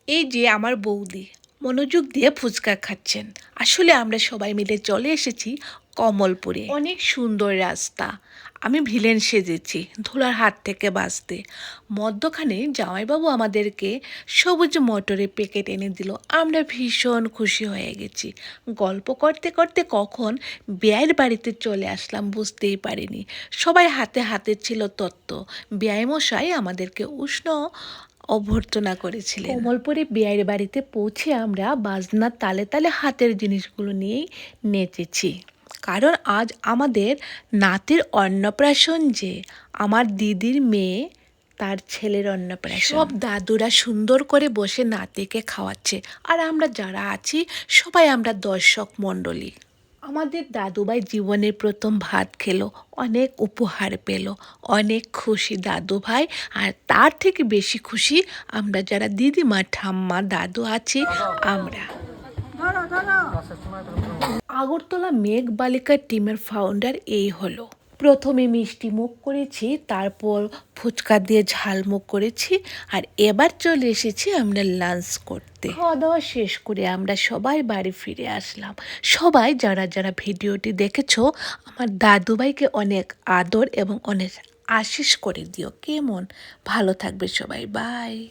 এই যে আমার বৌদি মনোযোগ দিয়ে ফুচকা খাচ্ছেন। আসলে আমরা সবাই মিলে চলে এসেছি কমলপুরে। অনেক সুন্দর রাস্তা। আমি ভিলেন সেজেছি ধুলার হাত থেকে বাঁচতে। মধ্যখানে জামাইবাবু আমাদেরকে সবুজ মটরের প্যাকেট এনে দিল। আমরা ভীষণ খুশি হয়ে গেছি। গল্প করতে করতে কখন বেয়াইয়ের বাড়িতে চলে আসলাম বুঝতেই পারিনি। সবাই হাতে হাতে ছিল তত্ত্ব। বেয়াই মশাই আমাদেরকে উষ্ণ অভ্যর্থনা করেছিলেন। কমলপুরে বেয়াইয়ের বাড়িতে পৌঁছে আমরা বাজনার তালে তালে হাতের জিনিসগুলো নিয়েই নেচেছি। কারণ আজ আমাদের নাতির অন্নপ্রাশন, যে আমার দিদির মেয়ে তার ছেলের অন্নপ্রাশন। সব দাদুরা সুন্দর করে বসে নাতিকে খাওয়াচ্ছে, আর আমরা যারা আছি সবাই আমরা দর্শক মণ্ডলী। আমাদের দাদুভাই জীবনের প্রথম ভাত খেলো, অনেক উপহার পেল, অনেক খুশি দাদুভাই। আর তার থেকে বেশি খুশি আমরা যারা দিদিমা, ঠাম্মা, দাদু আছি আমরা। আগরতলা মেঘ বালিকা টিমের ফাউন্ডার এই হলো। প্রথমে মিষ্টি মুখ করেছি, তারপর ফুচকা দিয়ে ঝালমুখ করেছি, আর এবার চলে এসেছি আমরা লাঞ্চ করতে। খাওয়া দাওয়া শেষ করে আমরা সবাই বাড়ি ফিরে আসলাম। সবাই যারা যারা ভিডিওটি দেখেছো, আমার দাদুভাইকে অনেক আদর এবং অনেক আশিস করে দিও। কেমন? ভালো থাকবে সবাই। বাই।